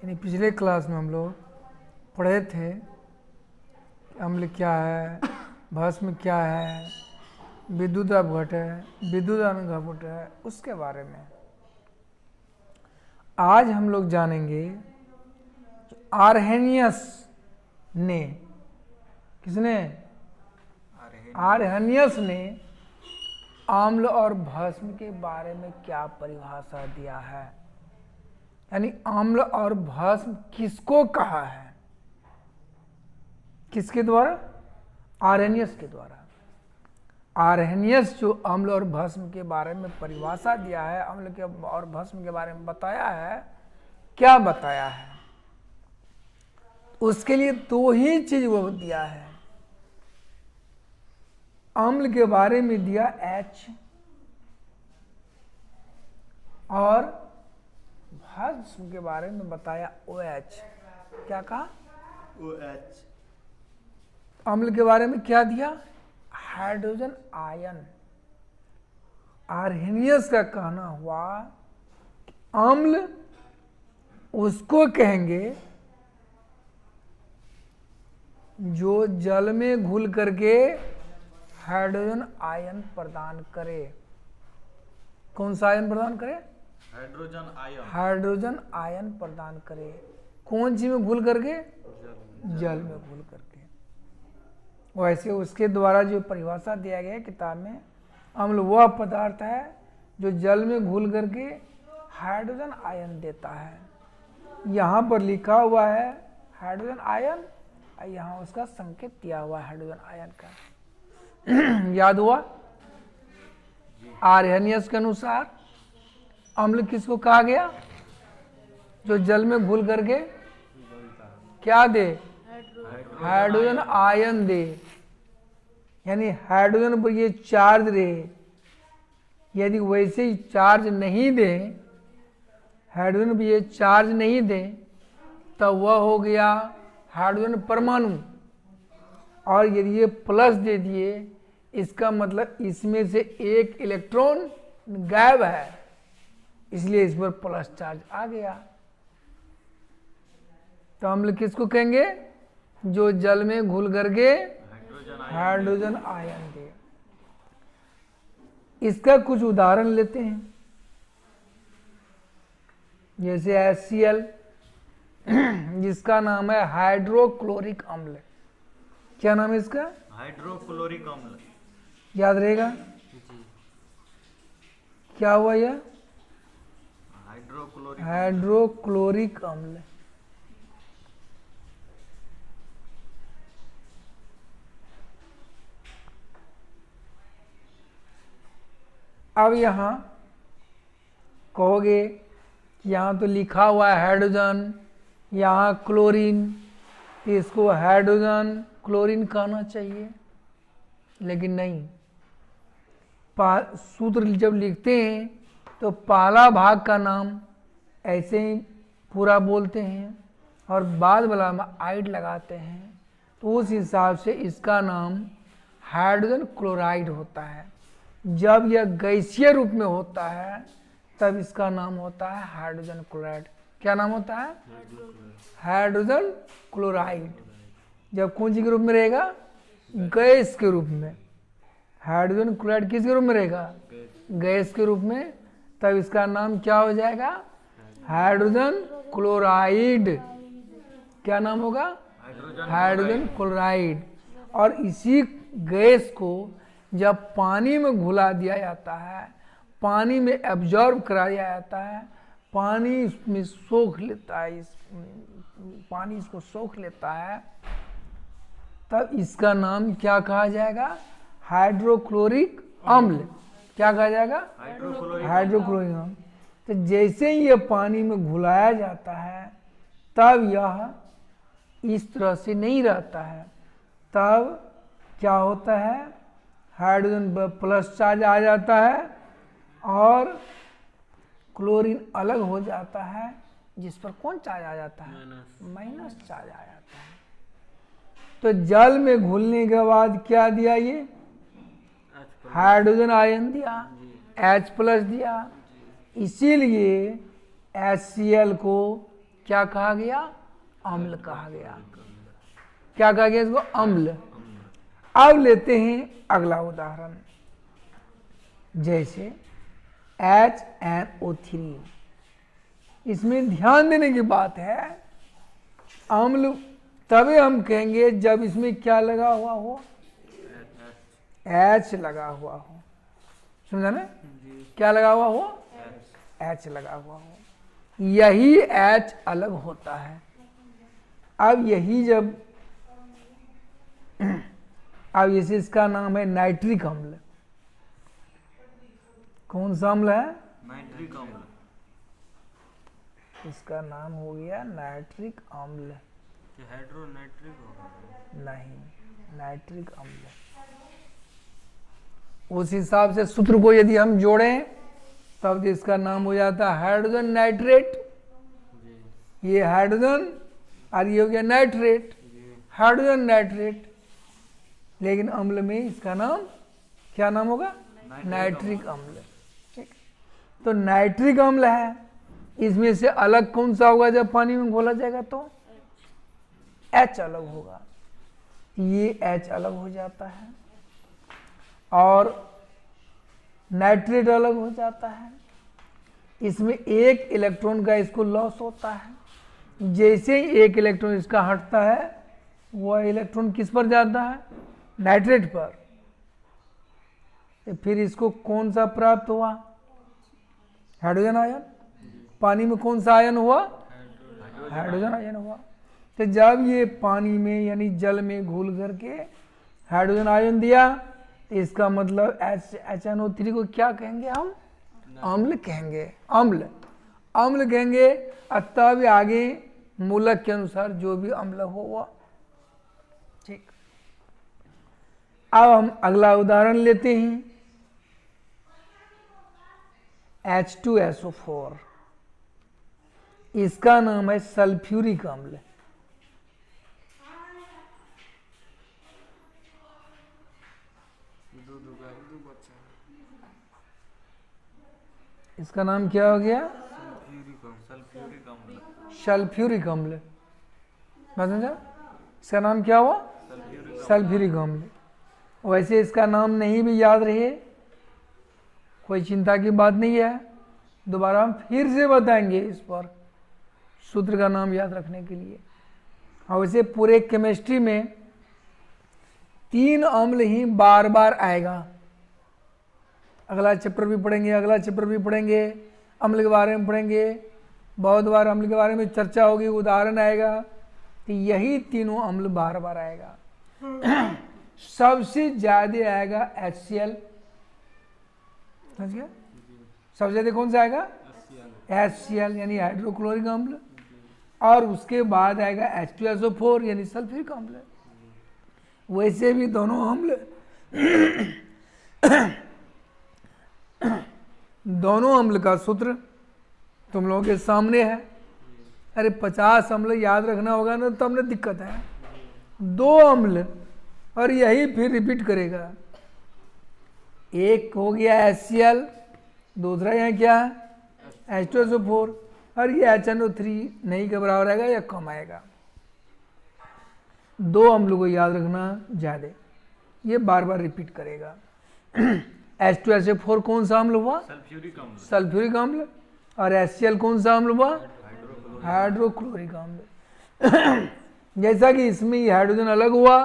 यानी पिछले क्लास में हम लोग पढ़े थे अम्ल क्या है, भस्म क्या है, विद्युत अपघट है, विद्युत अनुघट है, उसके बारे में आज हम लोग जानेंगे। आर्हेनियस ने, किसने? आर्हेनियस ने आम्ल और भस्म के बारे में क्या परिभाषा दिया है, यानी आम्ल और भस्म किसको कहा है, किसके द्वारा? आर्हेनियस के द्वारा। आर्हेनियस जो अम्ल और भस्म के बारे में परिभाषा दिया है, अम्ल के और भस्म के बारे में बताया है, क्या बताया है? उसके लिए दो ही चीज वो दिया है। अम्ल के बारे में दिया H और भस्म के बारे में बताया OH। क्या कहा? OH। अम्ल के बारे में क्या दिया? Hydrogen ion. आर्हेनियस का कहना हुआ अम्ल उसको कहेंगे जो जल में घुल करके हाइड्रोजन आयन प्रदान करे। कौन सा आयन प्रदान करे? Hydrogen ion. हाइड्रोजन आयन प्रदान करे। कौन चीज में घुल करके? जल में घुल करके। वैसे उसके द्वारा जो परिभाषा दिया गया है किताब में, अम्ल वह पदार्थ है जो जल में घुल करके हाइड्रोजन आयन देता है। यहाँ पर लिखा हुआ है हाइड्रोजन आयन, यहाँ उसका संकेत दिया हुआ है हाइड्रोजन आयन का। याद हुआ? आर्हेनियस के अनुसार अम्ल किसको कहा गया? जो जल में घुल करके क्या दे? हाइड्रोजन आयन दे, यानी हाइड्रोजन पर ये चार्ज रहे। यदि वैसे ही चार्ज नहीं दे, हाइड्रोजन पर ये चार्ज नहीं दे, तब वह हो गया हाइड्रोजन परमाणु। और यदि ये प्लस दे दिए, इसका मतलब इसमें से एक इलेक्ट्रॉन गायब है, इसलिए इस पर प्लस चार्ज आ गया। तो अम्ल किसको कहेंगे? जो जल में घुल करके हाइड्रोजन आयन दे। इसका कुछ उदाहरण लेते हैं, जैसे HCl जिसका नाम है हाइड्रोक्लोरिक अम्ल। क्या नाम है इसका? हाइड्रोक्लोरिक अम्ल। याद रहेगा? क्या हुआ यह? हाइड्रोक्लोरिक अम्ल। अब यहाँ कहोगे कि यहाँ तो लिखा हुआ है हाइड्रोजन, यहाँ क्लोरीन, तो इसको हाइड्रोजन क्लोरीन कहना चाहिए, लेकिन नहीं। सूत्र जब लिखते हैं तो पहला भाग का नाम ऐसे ही पूरा बोलते हैं और बाद वाला में आइड लगाते हैं, तो उस हिसाब से इसका नाम हाइड्रोजन क्लोराइड होता है। जब यह गैसीय रूप में होता है तब इसका नाम होता है हाइड्रोजन क्लोराइड। क्या नाम होता है? Hydrogen chloride. जब कौन सी के रूप में रहेगा? गैस के रूप में। हाइड्रोजन क्लोराइड किसके रूप में रहेगा? गैस के रूप में। तब इसका नाम क्या हो जाएगा? Hydrogen chloride. क्या नाम होगा? Hydrogen chloride. और इसी गैस को जब पानी में घुला दिया जाता है, पानी में एब्जॉर्ब करा दिया जाता है, पानी इसमें सोख लेता है, पानी इसको सोख लेता है, तब इसका नाम क्या कहा जाएगा? हाइड्रोक्लोरिक अम्ल। क्या कहा जाएगा? हाइड्रोक्लोरिक अम्ल। तो जैसे ही ये पानी में घुलाया जाता है तब यह इस तरह से नहीं रहता है, तब क्या होता है? हाइड्रोजन प्लस चार्ज आ जाता है और क्लोरीन अलग हो जाता है, जिस पर कौन चार्ज आ जाता है? माइनस चार्ज आ जाता है। तो जल में घुलने के बाद क्या दिया? ये हाइड्रोजन आयन दिया, H+ दिया। इसीलिए HCl को क्या कहा गया? अम्ल कहा गया। क्या कहा गया इसको? अम्ल। अब लेते हैं अगला उदाहरण, जैसे HNO3। इसमें ध्यान देने की बात है, अम्ल तभी हम कहेंगे जब इसमें क्या लगा हुआ हो? H लगा हुआ हो। समझा ना? क्या लगा हुआ हो? H लगा हुआ हो। यही H अलग होता है। अब यही जब अब इसे इसका नाम है नाइट्रिक अम्ल। कौन सा अम्ल है? नाइट्रिक अम्ल। इसका नाम हो गया नाइट्रिक अम्ल। हाइड्रोनाइट्रिक होगा? नहीं, नाइट्रिक अम्ल। उस हिसाब से सूत्र को यदि हम जोड़ें तब इसका नाम हो जाता है हाइड्रोजन नाइट्रेट। ये हाइड्रोजन और ये हो गया नाइट्रेट, हाइड्रोजन नाइट्रेट। लेकिन अम्ल में इसका नाम क्या नाम होगा? नाइट्रिक अम्ल। ठीक, तो नाइट्रिक अम्ल है। इसमें से अलग कौन सा होगा? जब पानी में घोला जाएगा तो H अलग होगा। ये H अलग हो जाता है और नाइट्रेट अलग हो जाता है। इसमें एक इलेक्ट्रॉन का इसको लॉस होता है। जैसे ही एक इलेक्ट्रॉन इसका हटता है, वह इलेक्ट्रॉन किस पर जाता है? नाइट्रेट पर। फिर इसको कौन सा प्राप्त हुआ? Hydrogen ion. पानी में कौन सा आयन हुआ? हाइड्रोजन आयन हुआ। तो जब ये पानी में यानी जल में घुल करके हाइड्रोजन आयन दिया, तो इसका मतलब HNO3 को क्या कहेंगे हम? अम्ल कहेंगे। अम्ल अम्ल कहेंगे। तब आगे मूलक के अनुसार जो भी अम्ल हो वह। ठीक, अब हम अगला उदाहरण लेते हैं, H2SO4। इसका नाम है सल्फ्यूरिक अम्ल। इसका नाम क्या हो गया? सल्फ्यूरिक अम्ल। सल्फ्यूरिक अम्ल। समझा? इसका नाम क्या हुआ? सल्फ्यूरिक अम्ल। वैसे इसका नाम नहीं भी याद रहे कोई चिंता की बात नहीं है, दोबारा हम फिर से बताएंगे इस पर सूत्र का नाम याद रखने के लिए। और वैसे पूरे केमिस्ट्री में 3 अम्ल ही बार बार आएगा। अगला चैप्टर भी पढ़ेंगे, अगला चैप्टर भी पढ़ेंगे, अम्ल के बारे में पढ़ेंगे। बहुत बार अम्ल के बारे में चर्चा होगी, उदाहरण आएगा। तो यही तीनों अम्ल बार बार आएगा। सबसे ज्यादा आएगा HCl। समझ गया? सबसे ज्यादा कौन सा आएगा? HCl यानी हाइड्रोक्लोरिक अम्ल। और उसके बाद आएगा H2SO4 यानी सल्फ्यूरिक अम्ल। वैसे भी दोनों अम्ल दोनों अम्ल का सूत्र तुम लोगों के सामने है। अरे 50 अम्ल याद रखना होगा ना, तब ना दिक्कत है। 2 अम्ल और यही फिर रिपीट करेगा। एक हो गया HCl, दूसरा यहाँ क्या है? H2SO4। और ये HNO3 नहीं के बराबर आएगा या कम आएगा। 2 अम्ल को याद रखना ज्यादा, ये बार बार रिपीट करेगा। H2SO4 कौन सा अम्ल हुआ? सल्फ्यूरिक अम्ल। सल्फ्यूरिक अम्ल। और HCl कौन सा अम्ल हुआ? हाइड्रोक्लोरिक अम्ल। जैसा कि इसमें ही हाइड्रोजन अलग हुआ,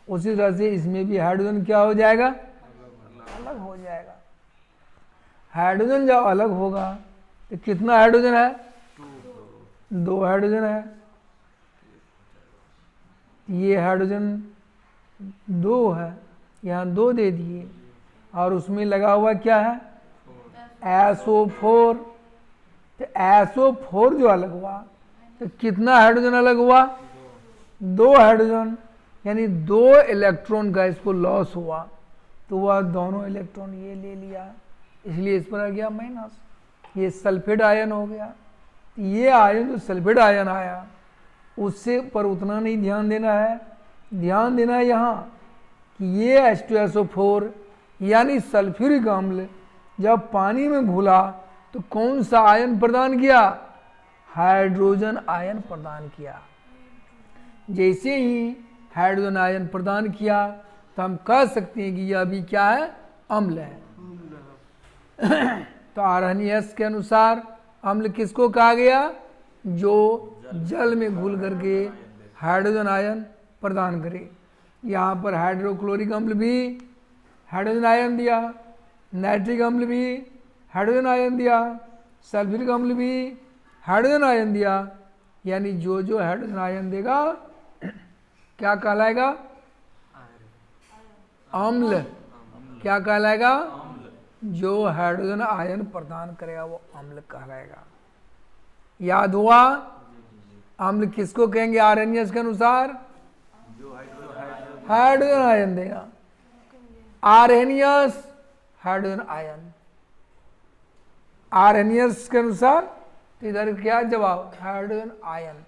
उसी तरह से इसमें भी हाइड्रोजन क्या हो जाएगा? अलग हो जाएगा। हाइड्रोजन जब अलग होगा तो कितना हाइड्रोजन है? 2 हाइड्रोजन है। ये हाइड्रोजन 2 है, यहाँ 2 दे दिए। और उसमें लगा हुआ क्या है? SO4। तो SO4 जो अलग हुआ तो कितना हाइड्रोजन अलग हुआ? 2 हाइड्रोजन, यानी 2 इलेक्ट्रॉन का इसको लॉस हुआ। तो वह दोनों इलेक्ट्रॉन ये ले लिया, इसलिए इस पर आ गया माइनस। ये सल्फेट आयन हो गया। ये आयन जो सल्फेट आयन आया उससे पर उतना नहीं ध्यान देना है। ध्यान देना है यहाँ कि ये H2SO4 यानी सल्फ्यूरिक अम्ल जब पानी में घुला तो कौन सा आयन प्रदान किया? हाइड्रोजन आयन प्रदान किया। जैसे ही हाइड्रोजन आयन प्रदान किया तो हम कह सकते हैं कि यह अभी क्या है, अम्ल है। तो आरएनएस के अनुसार अम्ल किसको कहा गया, जो जल में घुल करके हाइड्रोजन आयन प्रदान करे। यहाँ पर हाइड्रोक्लोरिक अम्ल भी हाइड्रोजन आयन दिया, नाइट्रिक अम्ल भी हाइड्रोजन आयन दिया, सल्फ्यूरिक अम्ल भी हाइड्रोजन आयन दिया। यानी जो जो हाइड्रोजन आयन देगा क्या कहलाएगा, अम्ल। क्या कहलाएगा, जो हाइड्रोजन आयन प्रदान करेगा वो अम्ल कहलाएगा। याद हुआ, अम्ल किसको कहेंगे आरएनएस के अनुसार, हाइड्रोजन आयन देगा। आरएनएस हाइड्रोजन आयन, आरएनएस के अनुसार तो इधर क्या जवाब, हाइड्रोजन आयन।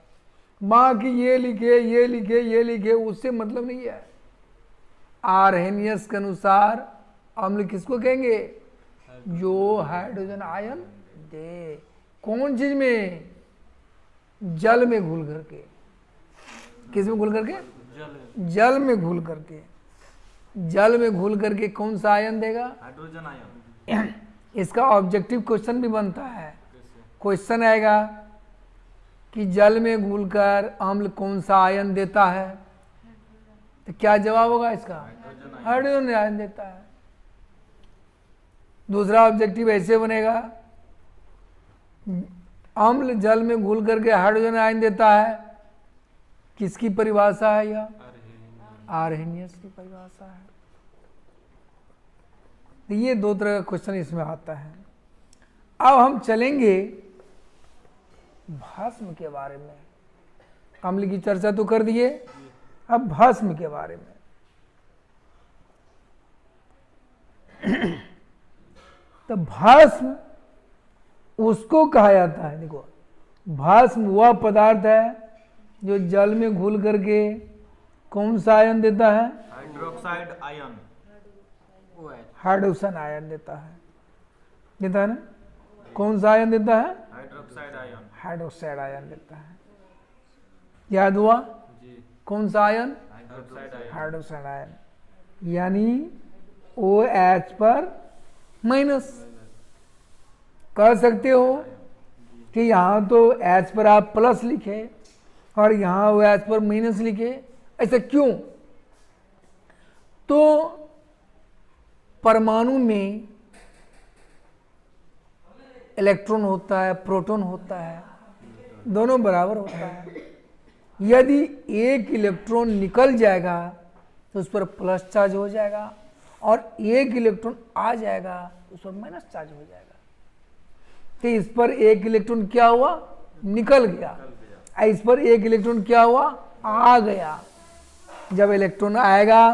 बाकी ये लिखे ये लिखे ये लिखे उससे मतलब नहीं है। आरएनएस के अनुसार अम्ल किसको कहेंगे, जो हाइड्रोजन आयन दे। कौन चीज में, जल में घुल करके। किस में घुल करके, जल में घुल करके। जल में घुल करके कौन सा आयन देगा, हाइड्रोजन आयन। इसका ऑब्जेक्टिव क्वेश्चन भी बनता है। क्वेश्चन आएगा कि जल में घुलकर अम्ल कौन सा आयन देता है, तो क्या जवाब होगा इसका, हाइड्रोजन आयन देता है। दूसरा ऑब्जेक्टिव ऐसे बनेगा, अम्ल जल में घुल करके हाइड्रोजन आयन देता है, किसकी परिभाषा है यह, आरएनएस की परिभाषा है। तो ये दो तरह का क्वेश्चन इसमें आता है। अब हम चलेंगे भस्म के बारे में। अम्ल की चर्चा तो कर दिए, अब भस्म के बारे में। तो भस्म उसको कहा जाता है, देखो भस्म वह पदार्थ है जो जल में घुल करके कौन सा आयन देता है, हाइड्रोक्साइड आयन, हाइड्रोजन आयन देता है ना। कौन सा आयन देता है, हाइड्रोक्साइड आयन, हाइड्रोक्साइड आयन देता है। याद हुआ, कौन सा ion, hydroxide ion, hydroxide ion. यानी OH पर माइनस। कह सकते हो कि यहाँ तो H पर आप प्लस लिखे और यहाँ OH पर माइनस लिखे, ऐसा क्यों। तो परमाणु में इलेक्ट्रॉन होता है, प्रोटॉन होता है, दोनों बराबर होता है। यदि एक इलेक्ट्रॉन निकल जाएगा तो उस पर प्लस चार्ज हो जाएगा, और एक इलेक्ट्रॉन आ जाएगा तो उस पर माइनस चार्ज हो जाएगा। तो इस पर एक इलेक्ट्रॉन क्या हुआ, निकल गया, इस पर एक इलेक्ट्रॉन क्या हुआ, आ गया। जब इलेक्ट्रॉन आएगा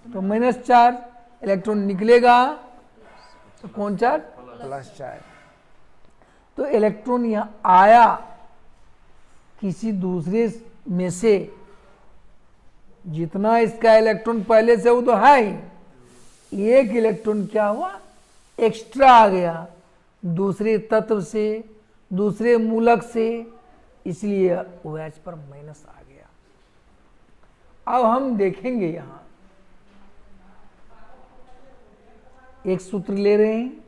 तो माइनस चार्ज, इलेक्ट्रॉन निकलेगा तो कौन चार्ज, प्लस चार्ज। तो इलेक्ट्रॉन यहाँ आया किसी दूसरे में से, जितना इसका इलेक्ट्रॉन पहले से वो तो है ही, एक इलेक्ट्रॉन क्या हुआ, एक्स्ट्रा आ गया दूसरे तत्व से, दूसरे मूलक से, इसलिए OH पर माइनस आ गया। अब हम देखेंगे यहां एक सूत्र ले रहे हैं,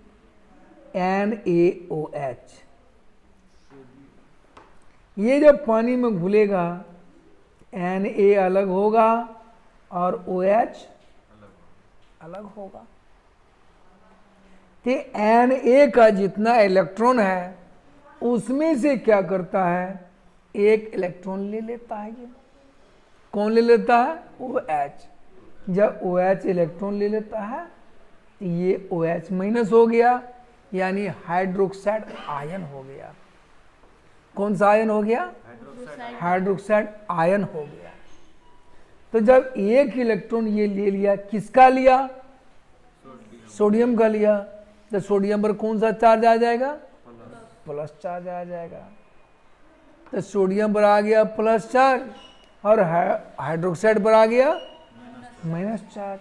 NaOH। ये जब पानी में घुलेगा Na अलग होगा और OH अलग होगा। तो Na का जितना इलेक्ट्रॉन है उसमें से क्या करता है, एक इलेक्ट्रॉन ले लेता है। ये कौन ले लेता है, OH। जब OH इलेक्ट्रॉन ले लेता है तो ये OH माइनस हो गया, यानी हाइड्रोक्साइड आयन हो गया। कौन सा आयन हो गया, हाइड्रोक्साइड आयन हो गया। तो जब एक इलेक्ट्रॉन ये ले लिया, किसका लिया, सोडियम का लिया, तो सोडियम पर कौन सा चार्ज आ जाएगा, प्लस चार्ज आ जाएगा। तो सोडियम पर आ गया प्लस चार्ज और हाइड्रोक्साइड पर आ गया माइनस चार्ज।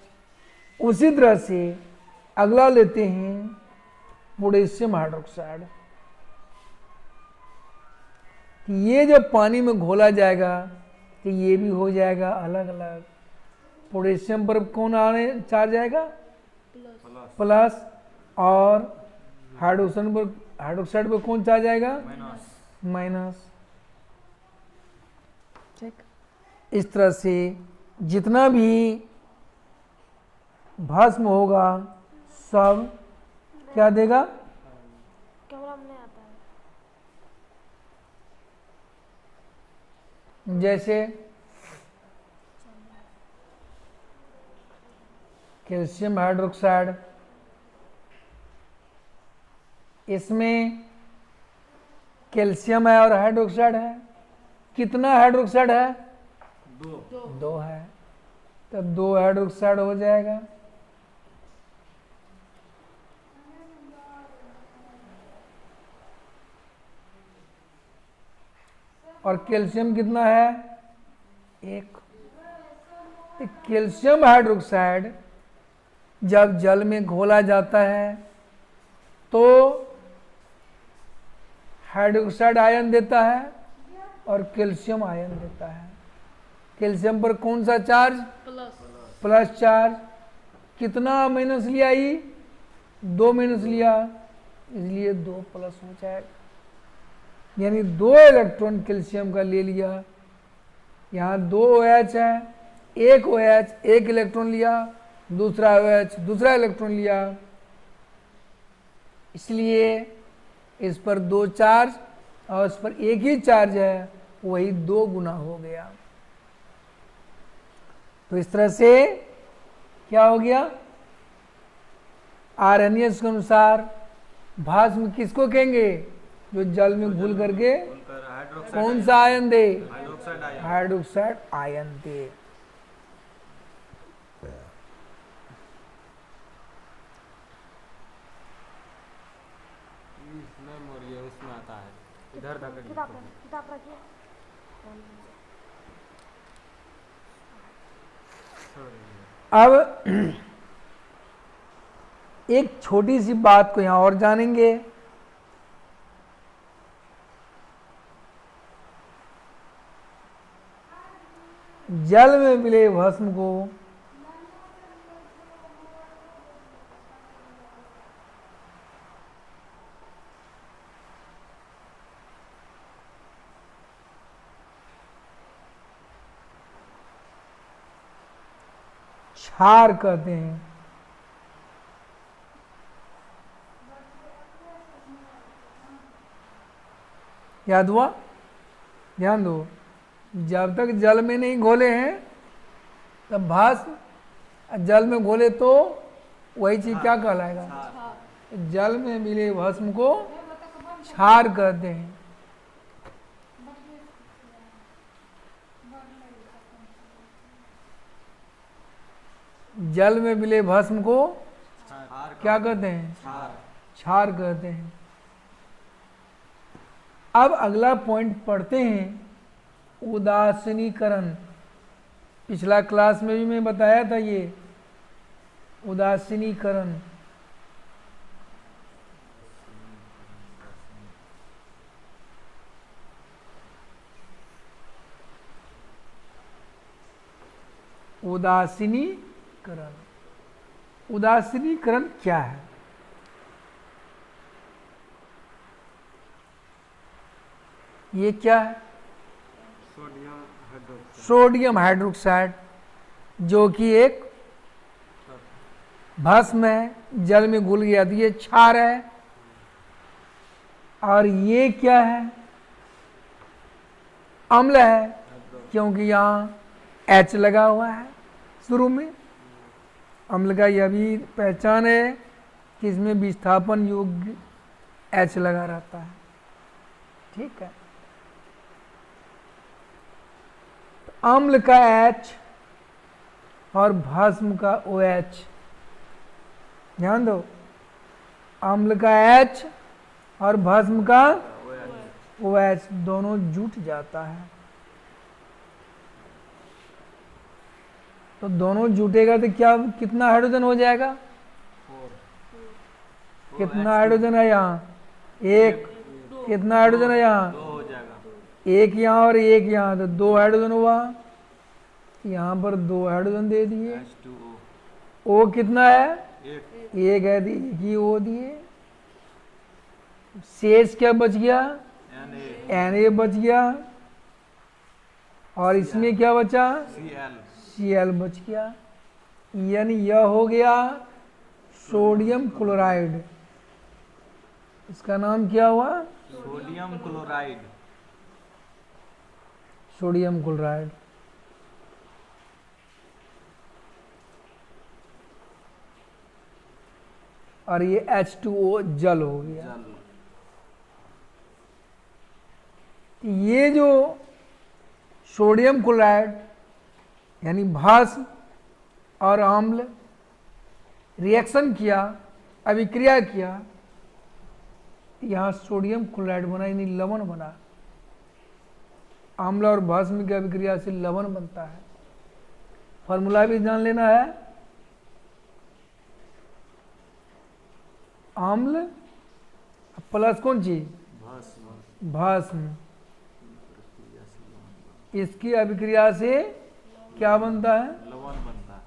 उसी तरह से अगला लेते हैं पोटेशियम हाइड्रोक्साइड। कि ये जब पानी में घोला जाएगा तो ये भी हो जाएगा अलग अलग। पोटेशियम पर कौन आने चार्ज आएगा? प्लस। और हाइड्रोक्साइड पर कौन चार्ज आएगा? माइनस। माइनस। ठीक। इस तरह से जितना भी भस्म होगा सब क्या देगा? कैमरा में नहीं आता है। जैसे कैल्शियम हाइड्रोक्साइड, इसमें कैल्शियम है और हाइड्रोक्साइड है। कितना हाइड्रोक्साइड है? 2 है, तो 2 हाइड्रोक्साइड हो जाएगा। और कैल्शियम कितना है? 1। तो कैल्शियम हाइड्रोक्साइड जब जल में घोला जाता है तो हाइड्रोक्साइड आयन देता है और कैल्शियम आयन देता है। कैल्शियम पर कौन सा चार्ज? Plus charge. कितना माइनस लिया? 2 माइनस लिया, इसलिए 2 प्लस हो जाएगा। यानी 2 इलेक्ट्रॉन कैल्शियम का ले लिया। यहाँ 2 OH है, 1 OH 1 इलेक्ट्रॉन लिया, दूसरा OH दूसरा इलेक्ट्रॉन लिया, इसलिए इस पर 2 चार्ज और इस पर 1 ही चार्ज है, वही 2 गुना हो गया। तो इस तरह से क्या हो गया? आरएनएस के अनुसार भस्म किसको कहेंगे? जो जल में घुल करके कौन सा आयन दे? हाइड्रोक्साइड आयन दे। उसमें आता है इधर किताब रखिए। अब एक छोटी सी बात को यहां और जानेंगे। जल में मिले भस्म को क्षार कहते हैं। याद हुआ? ध्यान दो, जब तक जल में नहीं घोले हैं तब भस्म, जल में घोले तो वही चीज क्या कहलाएगा? जल में मिले भस्म को क्षार कहते हैं। जल में मिले भस्म को क्या कहते हैं? क्षार कहते हैं। अब अगला पॉइंट पढ़ते हैं, उदासीनीकरण। पिछला क्लास में भी मैं बताया था ये उदासीनीकरण। उदासीनीकरण, उदासीनीकरण क्या है? ये क्या है? सोडियम हाइड्रोक्साइड, जो कि एक भस्म है, जल में घुल गया तो ये क्षार है। और ये क्या है? अम्ल है, क्योंकि यहाँ H लगा हुआ है शुरू में। अम्ल का यह भी पहचान है कि इसमें विस्थापन योग्य H लगा रहता है। ठीक है, अम्ल का H और भस्म का OH। ध्यान दो, अम्ल का H और भस्म का OH दोनों जुट जाता है। तो दोनों जुटेगा तो क्या, कितना हाइड्रोजन हो जाएगा? कितना हाइड्रोजन है यहाँ? 1। कितना हाइड्रोजन है यहाँ? एक यहाँ और एक यहाँ, तो 2 हाइड्रोजन हुआ, यहाँ पर 2 हाइड्रोजन दे दिए। H2O ओ कितना है? 8 एक है, तो एक ही ओ दिए। शेष क्या बच गया? Na Na बच गया, और इसमें क्या बचा? Cl Cl बच गया। यानी यह हो गया सोडियम क्लोराइड। इसका नाम क्या हुआ? Sodium chloride. Sodium chloride. और ये H2O जल हो गया। जल ये जो सोडियम क्लोराइड यानी भस्म और अम्ल रिएक्शन किया, अभिक्रिया किया, यहाँ सोडियम क्लोराइड बना यानी लवण बना। अम्ल और भस्म की अभिक्रिया से लवण बनता है। फॉर्मूला भी जान लेना है। अम्ल प्लस कौन चीज? भस्म। इसकी अभिक्रिया से क्या बनता है? लवण बनता है।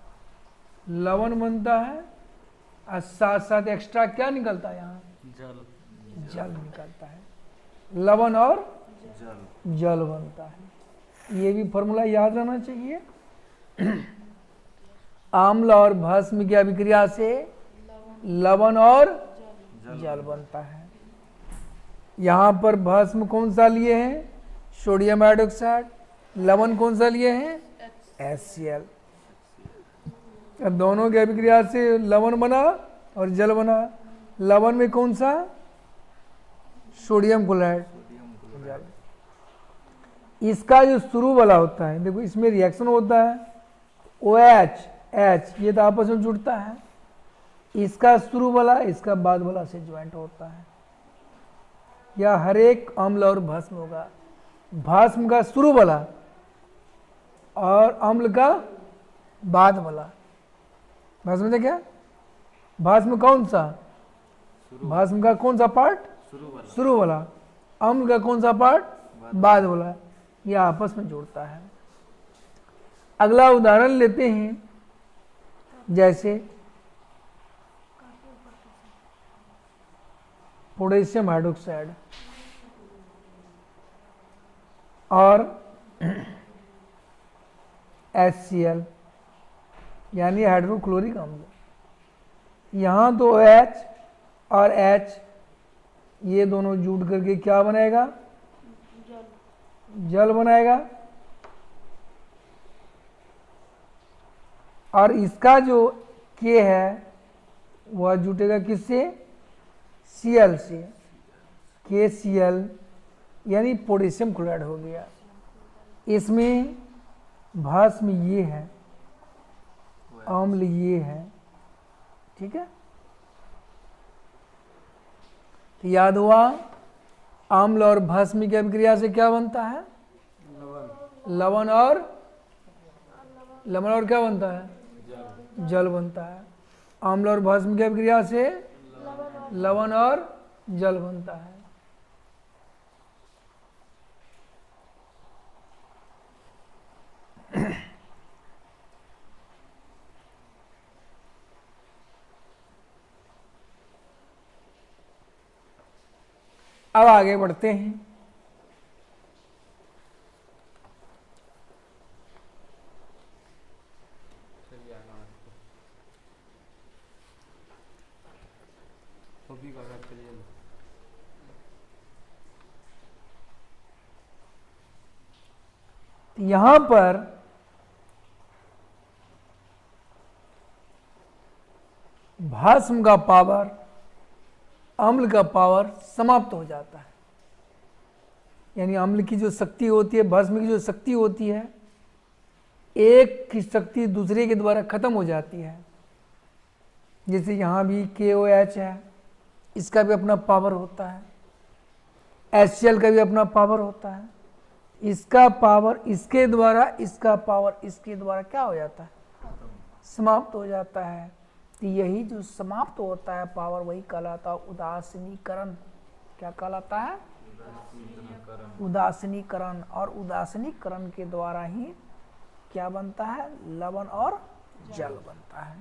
लवण बनता है, और साथ साथ एक्स्ट्रा क्या निकलता है? यहाँ जल जल निकलता है। लवण और जल जल बनता है। ये भी फॉर्मूला याद रहना चाहिए। अम्ल और भस्म की अभिक्रिया से लवण और जल बनता है। यहाँ पर भस्म कौन सा लिए हैं? Sodium hydroxide. लवण कौन सा लिए हैं? HCl। अब दोनों की अभिक्रिया से लवण बना और जल बना। लवण में कौन सा? Sodium chloride. इसका जो शुरू वाला होता है, देखो इसमें रिएक्शन होता है, OH H ये तो आपस में जुड़ता है। इसका शुरू वाला इसका बाद वाला से ज्वाइंट होता है। या हर एक अम्ल और भस्म होगा। भस्म का शुरू वाला और अम्ल का बाद वाला। भस्म में क्या? भस्म कौन सा? भस्म का कौन सा पार्ट? शुरू वाला। अम्ल का कौन सा पार्ट? बाद वाला। यह आपस में जुड़ता है। अगला उदाहरण लेते हैं, जैसे पोटेशियम हाइड्रोक्साइड और HCl यानी हाइड्रोक्लोरिक अम्ल। यहाँ तो H और H ये दोनों जुड़ करके क्या बनाएगा? जल बनाएगा। और इसका जो K है वह जुटेगा किससे? Cl से। KCl यानी पोटेशियम क्लोराइड हो गया। इसमें भस्म ये है, अम्ल ये है। ठीक है, तो याद हुआ अम्ल और भस्म की अभिक्रिया से क्या बनता है? लवण और क्या बनता है? जल बनता है। अम्ल और भस्म की अभिक्रिया से लवण और जल बनता है। अब आगे बढ़ते हैं। चलिए आगे कॉपी का अगर चलिए ना। यहां पर भस्म का पावर, अम्ल का पावर समाप्त हो जाता है। यानी अम्ल की जो शक्ति होती है, भस्म की जो शक्ति होती है, एक की शक्ति दूसरे के द्वारा खत्म हो जाती है। जैसे यहाँ भी KOH है, इसका भी अपना पावर होता है। HCl का भी अपना पावर होता है। इसका पावर इसके द्वारा, इसका पावर इसके द्वारा क्या हो जाता है? समाप्त हो जाता है। तो यही जो समाप्त होता है पावर, वही कहलाता है उदासीनीकरण। क्या कहलाता है? उदासीनीकरण, और उदासीनीकरण के द्वारा ही क्या बनता है? लवण और जल बनता है।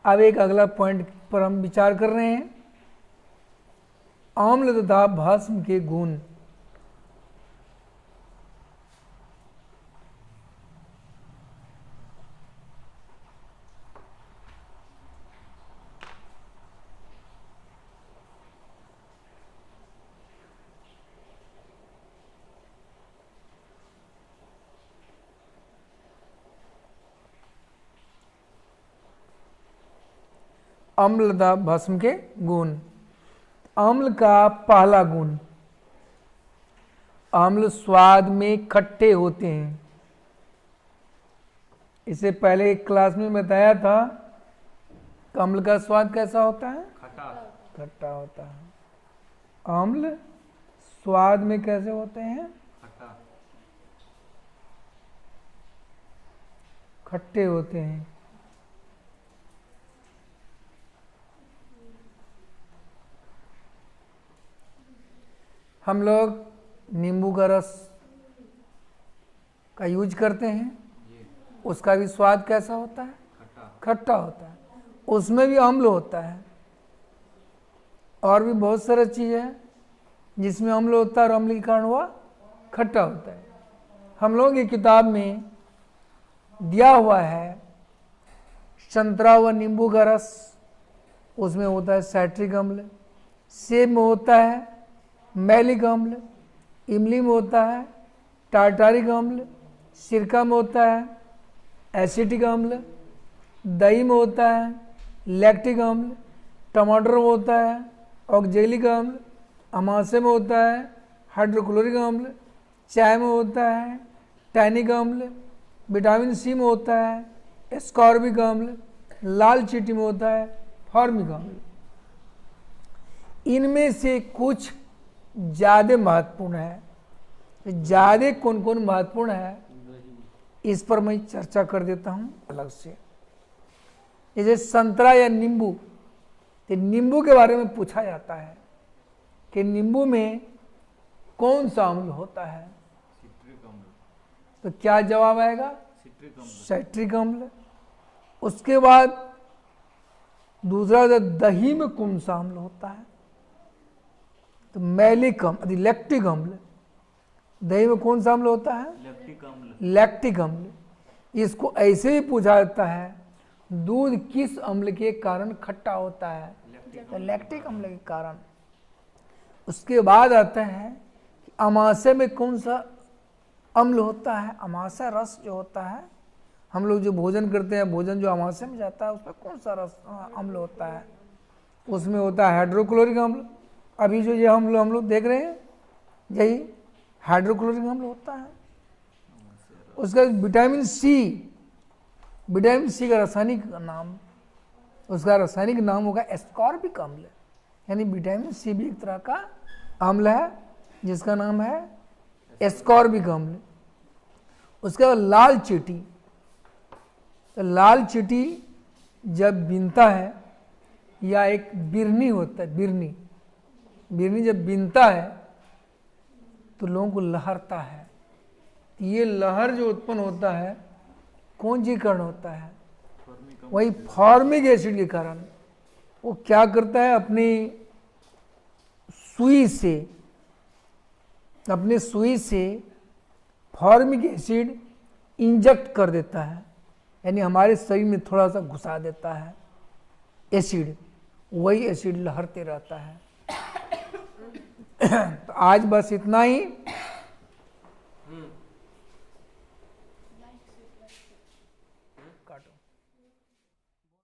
अब एक अगला पॉइंट पर हम विचार कर रहे हैं, आम्ल तथा भस्म के गुण। अम्ल तथा भस्म के गुण। अम्ल का पहला गुण, अम्ल स्वाद में खट्टे होते हैं। इससे पहले एक क्लास में बताया था कि अम्ल का स्वाद कैसा होता है? खट्टा। खट्टा होता है। अम्ल स्वाद में कैसे होते हैं? खट्टा। खट्टे होते हैं। हम लोग नींबू का रस का यूज करते हैं, उसका भी स्वाद कैसा होता है? खट्टा। खट्टा होता है। उसमें भी अम्ल होता है। और भी बहुत सारी चीज़ है जिसमें अम्ल होता है और अम्ल के कारण हुआ खट्टा होता है। हम लोगों की किताब में दिया हुआ है संतरा व नींबू का रस, उसमें होता है साइट्रिक अम्ल। सेब में होता है मैलिक अम्ल। इमली में होता है टार्टारिक अम्ल। सिरका में होता है एसिटिक अम्ल। दही में होता है लैक्टिक अम्ल। टमाटर में होता है ऑक्जेलिक अम्ल। अमाशय में होता है हाइड्रोक्लोरिक अम्ल। चाय में होता है टैनिक अम्ल। विटामिन सी में होता है एस्कॉर्बिक अम्ल। लाल चींटी में होता है फॉर्मिक अम्ल। इनमें से कुछ ज़्यादा महत्वपूर्ण है। ज़्यादा कौन कौन महत्वपूर्ण है इस पर मैं चर्चा कर देता हूँ अलग से। जैसे संतरा या नींबू, तो नींबू के बारे में पूछा जाता है कि नींबू में कौन सा अम्ल होता है, सिट्रिक अम्ल। तो क्या जवाब आएगा? सिट्रिक अम्ल। साइट्रिक अम्ल। उसके बाद दूसरा, दही में कौन सा अम्ल होता है? तो मैलिक अम्ल, लैक्टिक अम्ल। दही में कौन सा अम्ल होता है? लैक्टिक अम्ल। लैक्टिक अम्ल। इसको ऐसे भी पूछा जाता है, दूध किस अम्ल के कारण खट्टा होता है? तो लैक्टिक अम्ल के कारण। उसके बाद आता है कि अमाशय में कौन सा अम्ल होता है? अमाशय रस जो होता है, हम लोग जो भोजन करते हैं, भोजन जो अमाशय में जाता है, उसमें कौन सा रस अम्ल होता है? उसमें होता है हाइड्रोक्लोरिक अम्ल। अभी जो ये हम लोग देख रहे हैं, यही हाइड्रोक्लोरिक अम्ल होता है। उसका विटामिन सी, विटामिन सी का रासायनिक नाम, उसका रासायनिक नाम होगा एस्कॉर्बिक अम्ल। यानी विटामिन सी भी एक तरह का अम्ल है जिसका नाम है एस्कॉर्बिक अम्ल। उसके बाद लाल चींटी, तो लाल चींटी जब बीनता है, या एक बिरनी होता है, बिरनी, बिरनी जब बीनता है तो लोगों को लहरता है। ये लहर जो उत्पन्न होता है कौन जी कारण होता है? वही फॉर्मिक एसिड के कारण। वो क्या करता है, अपनी सुई से, अपने सुई से फॉर्मिक एसिड इंजेक्ट कर देता है, यानी हमारे शरीर में थोड़ा सा घुसा देता है एसिड। वही एसिड लहरते रहता है। तो आज बस इतना ही।